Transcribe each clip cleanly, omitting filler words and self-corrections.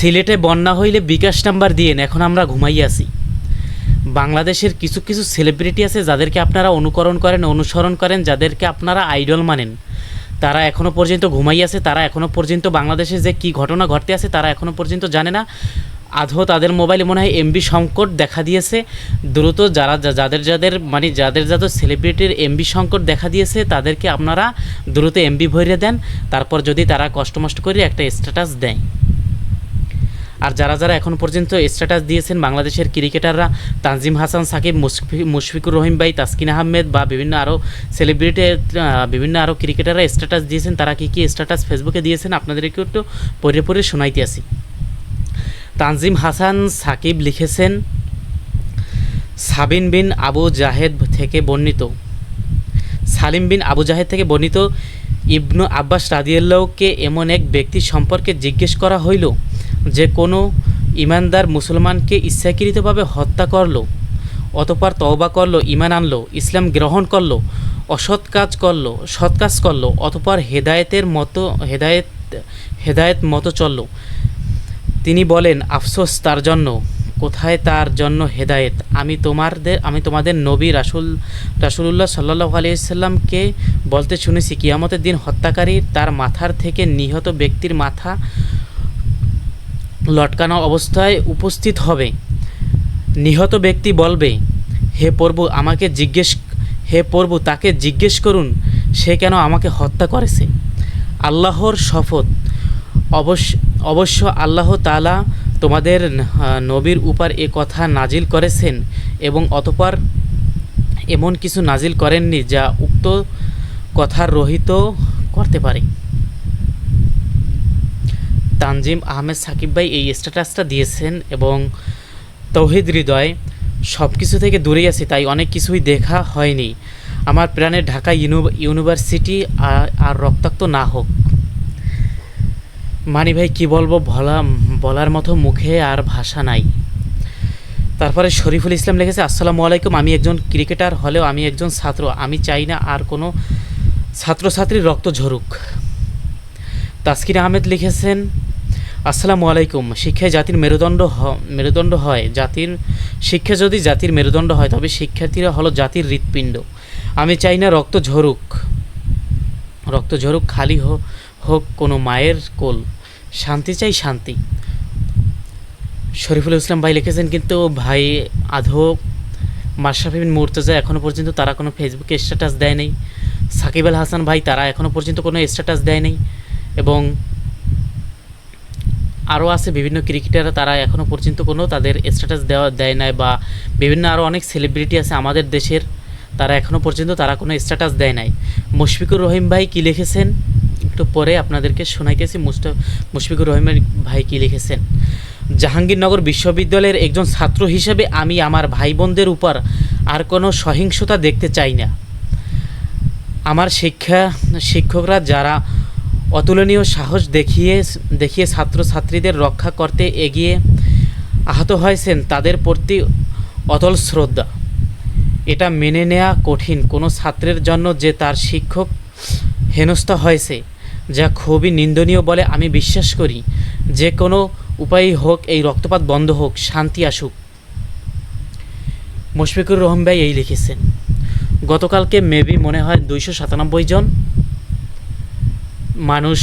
সিলেটে বন্যা হইলে বিকাশ নাম্বার দিয়েন, এখন আমরা ঘুমাইয়া আছি। বাংলাদেশের কিছু কিছু সেলিব্রিটি আছে যাদেরকে আপনারা অনুকরণ করেন, অনুসরণ করেন, যাদেরকে আপনারা আইডল মানেন, তারা এখনও পর্যন্ত ঘুমাইয়া আছে। তারা এখনও পর্যন্ত বাংলাদেশে যে কী ঘটনা ঘটতে আছে তারা এখনও পর্যন্ত জানে না। আধো তাদের মোবাইলে মনে হয় এমবি সংকট দেখা দিয়েছে। দ্রুত যাদের সেলিব্রিটির এমবি সংকট দেখা দিয়েছে তাদেরকে আপনারা দ্রুত এমবি ভরে দেন, তারপর যদি তারা কষ্ট করে একটা স্ট্যাটাস দেয়। আর যারা এখন পর্যন্ত স্ট্যাটাস দিয়েছেন বাংলাদেশের ক্রিকেটাররা, তানজিম হাসান, সাকিব, মুশফিকুর রহিম ভাই, তাসকিন আহমেদ বা বিভিন্ন আরও সেলিব্রিটি, বিভিন্ন আরও ক্রিকেটাররা স্ট্যাটাস দিয়েছেন। তারা কী স্ট্যাটাস ফেসবুকে দিয়েছেন আপনাদেরকে একটু পড়ে শোনাইতে আসি। তানজিম হাসান সাকিব লিখেছেন, সালিম বিন আবু জাহেদ থেকে বর্ণিত ইবনু আব্বাস রাদিয়াল্লাহুকে এমন এক ব্যক্তি সম্পর্কে জিজ্ঞেস করা হইল যে কোনো ইমানদার মুসলমানকে ইচ্ছাকৃতভাবে হত্যা করল, অতঃপর তওবা করল, ঈমান আনলো, ইসলাম গ্রহণ করল, সৎ কাজ করল, অতঃপর হেদায়েত মতো চলল। তিনি বলেন, আফসোস তার জন্য, কোথায় তার জন্য হেদায়েত। আমি তোমাদের নবী রাসূলুল্লাহ সাল্লাল্লাহু আলাইহি ওয়াসাল্লামকে বলতে শুনেছি, কিয়ামতের দিন হত্যাকারী তার মাথার থেকে নিহত ব্যক্তির মাথা লটকানো অবস্থায় উপস্থিত হবে। নিহত ব্যক্তি বলবে, হে প্রভু তাকে জিজ্ঞেস করুন সে কেন আমাকে হত্যা করেছে। আল্লাহর শপথ, অবশ্য আল্লাহ তাআলা তোমাদের নবীর উপর এ কথা নাজিল করেছেন এবং অতঃপর এমন কিছু নাজিল করেননি যা উক্ত কথার রহিত করতে পারে। তানজিম আহমেদ সাকিব ভাই এই স্ট্যাটাসটা দিয়েছেন এবং তৌহিদ হৃদয় সব কিছু থেকে দূরেই আছি, তাই অনেক কিছুই দেখা হয়নি। আমার প্রাণের ঢাকা ইউনিভার্সিটি আর রক্তাক্ত না হোক। মানি ভাই কী বলবো, বলার মতো মুখে আর ভাষা নাই। তারপরে শরীফুল ইসলাম লিখেছে, আসসালামু আলাইকুম, আমি একজন ক্রিকেটার হলেও আমি একজন ছাত্র। আমি চাই না আর কোনো ছাত্রছাত্রীর রক্ত ঝরুক। তাসকিন আহমেদ লিখেছেন, আসসালামু আলাইকুম, শিক্ষায় জাতির মেরুদণ্ড হয়। শিক্ষা যদি জাতির মেরুদণ্ড হয় তবে শিক্ষার্থীরা হলো জাতির হৃৎপিণ্ড। আমি চাই না রক্ত ঝরুক, খালি হোক কোনো মায়ের কোল। শান্তি চাই, শান্তি। শরীফুল ইসলাম ভাই লিখেছেন, কিন্তু ভাই আধো মাশরাফি বিন মুর্তজা এখনও পর্যন্ত তারা কোনো ফেসবুকে স্ট্যাটাস দেয় নাই। সাকিব আল হাসান ভাই তারা এখনও পর্যন্ত কোনো স্ট্যাটাস দেয় নাই। এবং আরও আছে বিভিন্ন ক্রিকেটাররা, তারা এখনও পর্যন্ত কোনো তাদের স্ট্যাটাস দেয় নাই। বা বিভিন্ন আরও অনেক সেলিব্রিটি আছে আমাদের দেশের, তারা এখনও পর্যন্ত তারা কোনো স্ট্যাটাস দেয় নাই। মুশফিকুর রহিম ভাই কী লিখেছেন একটু পরে আপনাদেরকে শোনাইতেছি। মুশফিকুর রহিম ভাই কী লিখেছেন, জাহাঙ্গীরনগর বিশ্ববিদ্যালয়ের একজন ছাত্র হিসেবে আমি আমার ভাই বোনদের উপর আর কোনো সহিংসতা দেখতে চাই না। আমার শিক্ষকরা যারা অতুলনীয় সাহস দেখিয়ে ছাত্রছাত্রীদের রক্ষা করতে এগিয়ে আহত হয়েছেন তাদের প্রতি অতল শ্রদ্ধা। এটা মেনে নেওয়া কঠিন কোনো ছাত্রের জন্য যে তার শিক্ষক হেনস্থা হয়েছে, যা খুবই নিন্দনীয় বলে আমি বিশ্বাস করি। যে কোনো উপায়ই হোক এই রক্তপাত বন্ধ হোক, শান্তি আসুক। মুশফিকুর রহিম ভাই এই লিখেছেন। গতকালকে মেবি মনে হয় 297 জন মানুষ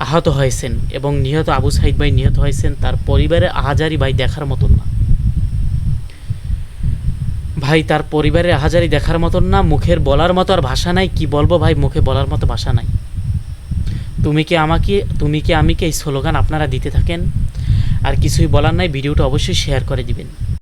আহত হয়েছেন এবং নিহত আবু সাইদ ভাই নিহত হয়েছেন। তার পরিবারের আহাজারি ভাই দেখার মতন না ভাই, তার পরিবারের আহাজারি দেখার মতন না। মুখের বলার মতো আর ভাষা নাই। কি বলবো ভাই, মুখে বলার মতো ভাষা নাই। তুমি কি আমি কি এই স্লোগান আপনারা দিতে থাকেন, আর কিছুই বলার নাই। ভিডিওটা অবশ্যই শেয়ার করে দিবেন।